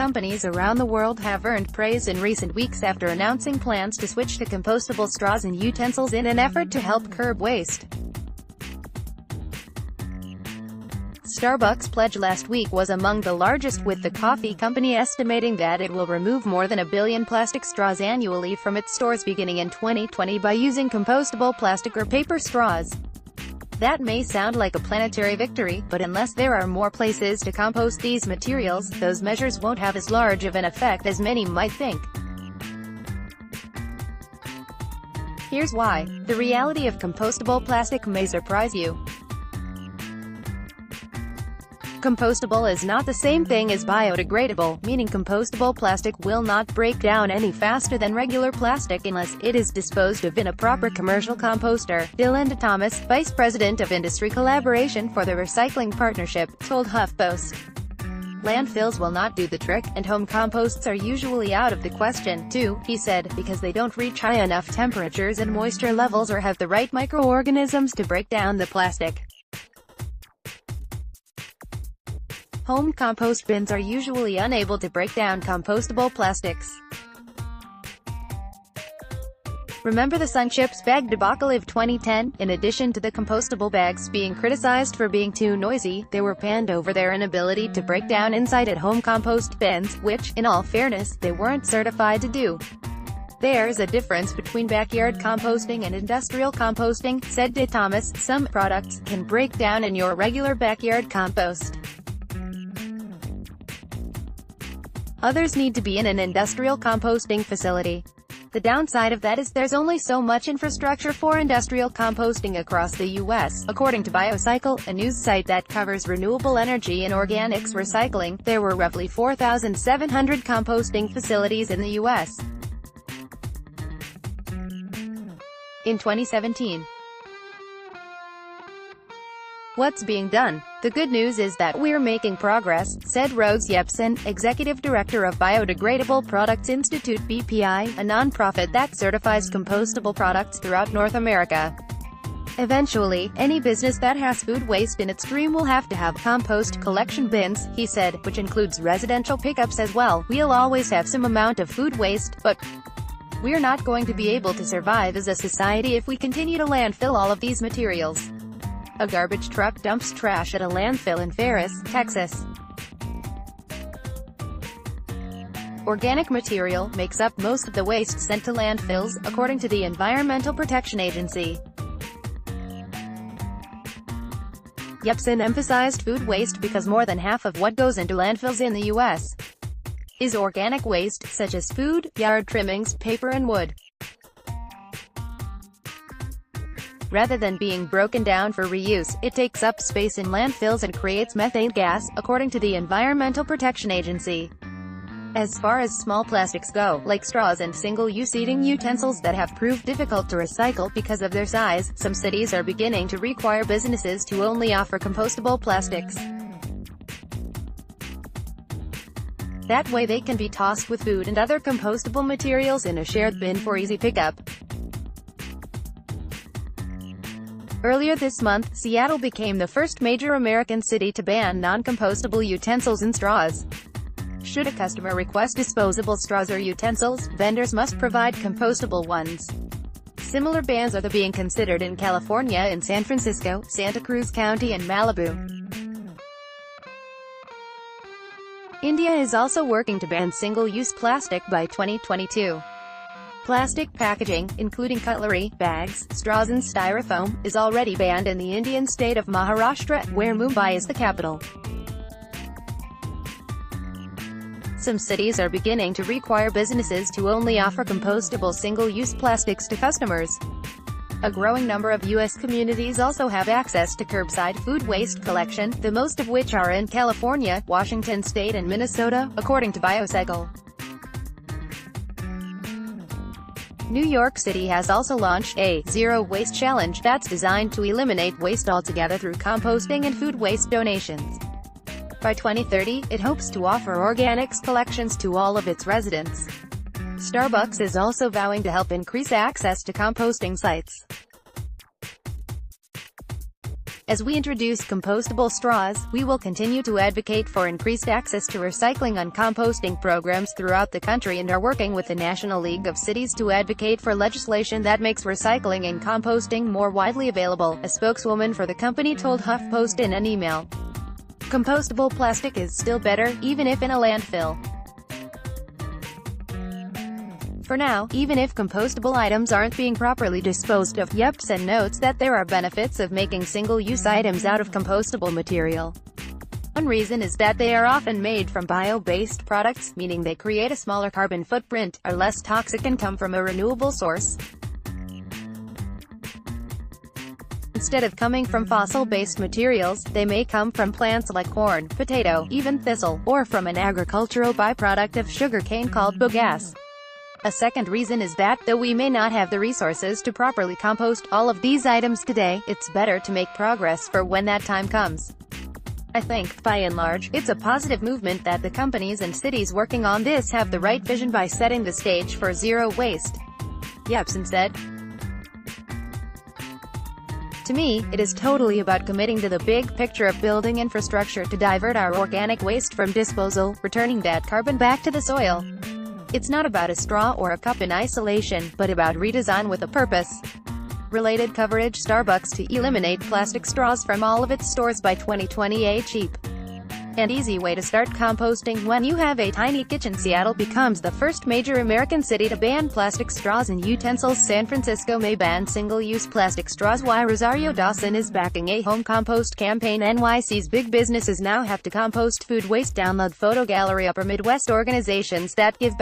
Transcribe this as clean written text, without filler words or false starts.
companies around the world have earned praise in recent weeks after announcing plans to switch to compostable straws and utensils in an effort to help curb waste. Starbucks' pledge last week was among the largest, with the coffee company estimating that it will remove more than 1 billion plastic straws annually from its stores beginning in 2020 by using compostable plastic or paper straws. That may sound like a planetary victory, but unless there are more places to compost these materials, those measures won't have as large of an effect as many might think. Here's why. The reality of compostable plastic may surprise you. Compostable is not the same thing as biodegradable, meaning compostable plastic will not break down any faster than regular plastic unless it is disposed of in a proper commercial composter. Dylan Thomas, Vice President of Industry Collaboration for the Recycling Partnership, told HuffPost. Landfills will not do the trick, and home composts are usually out of the question, too, he said, because they don't reach high enough temperatures and moisture levels or have the right microorganisms to break down the plastic. Home compost bins are usually unable to break down compostable plastics. Remember the Sunchips bag debacle of 2010? In addition to the compostable bags being criticized for being too noisy, they were panned over their inability to break down inside at-home compost bins, which, in all fairness, they weren't certified to do. There's a difference between backyard composting and industrial composting, said De Thomas. Some products can break down in your regular backyard compost. Others need to be in an industrial composting facility. The downside of that is there's only so much infrastructure for industrial composting across the U.S. According to Biocycle, a news site that covers renewable energy and organics recycling, there were roughly 4,700 composting facilities in the U.S. in 2017. What's being done? The good news is that we're making progress, said Rose Jepsen, Executive Director of Biodegradable Products Institute (BPI), a nonprofit that certifies compostable products throughout North America. Eventually, any business that has food waste in its stream will have to have compost collection bins, he said, which includes residential pickups as well. We'll always have some amount of food waste, but we're not going to be able to survive as a society if we continue to landfill all of these materials. A garbage truck dumps trash at a landfill in Ferris, Texas. Organic material makes up most of the waste sent to landfills, according to the Environmental Protection Agency. Jepsen emphasized food waste because more than half of what goes into landfills in the U.S. is organic waste, such as food, yard trimmings, paper and wood. Rather than being broken down for reuse, it takes up space in landfills and creates methane gas, according to the Environmental Protection Agency. As far as small plastics go, like straws and single-use eating utensils that have proved difficult to recycle because of their size, some cities are beginning to require businesses to only offer compostable plastics. That way they can be tossed with food and other compostable materials in a shared bin for easy pickup. Earlier this month, Seattle became the first major American city to ban non-compostable utensils and straws. Should a customer request disposable straws or utensils, vendors must provide compostable ones. Similar bans are being considered in California and San Francisco, Santa Cruz County and Malibu. India is also working to ban single-use plastic by 2022. Plastic packaging, including cutlery, bags, straws and styrofoam, is already banned in the Indian state of Maharashtra, where Mumbai is the capital. Some cities are beginning to require businesses to only offer compostable single-use plastics to customers. A growing number of U.S. communities also have access to curbside food waste collection, the most of which are in California, Washington State and Minnesota, according to Biocycle. New York City has also launched a Zero Waste Challenge that's designed to eliminate waste altogether through composting and food waste donations. By 2030, it hopes to offer organics collections to all of its residents. Starbucks is also vowing to help increase access to composting sites. As we introduce compostable straws, we will continue to advocate for increased access to recycling on composting programs throughout the country and are working with the National League of Cities to advocate for legislation that makes recycling and composting more widely available, a spokeswoman for the company told HuffPost in an email. Compostable plastic is still better, even if in a landfill. For now, even if compostable items aren't being properly disposed of, Yepsen notes that there are benefits of making single-use items out of compostable material. One reason is that they are often made from bio-based products, meaning they create a smaller carbon footprint, are less toxic and come from a renewable source. Instead of coming from fossil-based materials, they may come from plants like corn, potato, even thistle, or from an agricultural byproduct of sugarcane called bagasse. A second reason is that, though we may not have the resources to properly compost all of these items today, it's better to make progress for when that time comes. I think, by and large, it's a positive movement that the companies and cities working on this have the right vision by setting the stage for zero waste, Yepsen said. To me, it is totally about committing to the big picture of building infrastructure to divert our organic waste from disposal, returning that carbon back to the soil. It's not about a straw or a cup in isolation, but about redesign with a purpose. Related coverage: Starbucks to eliminate plastic straws from all of its stores by 2020. A cheap and easy way to start composting when you have a tiny kitchen. Seattle becomes the first major American city to ban plastic straws and utensils. San Francisco may ban single-use plastic straws. Why Rosario Dawson is backing a home compost campaign. NYC's big businesses now have to compost food waste. Download photo gallery. Upper Midwest organizations that give back.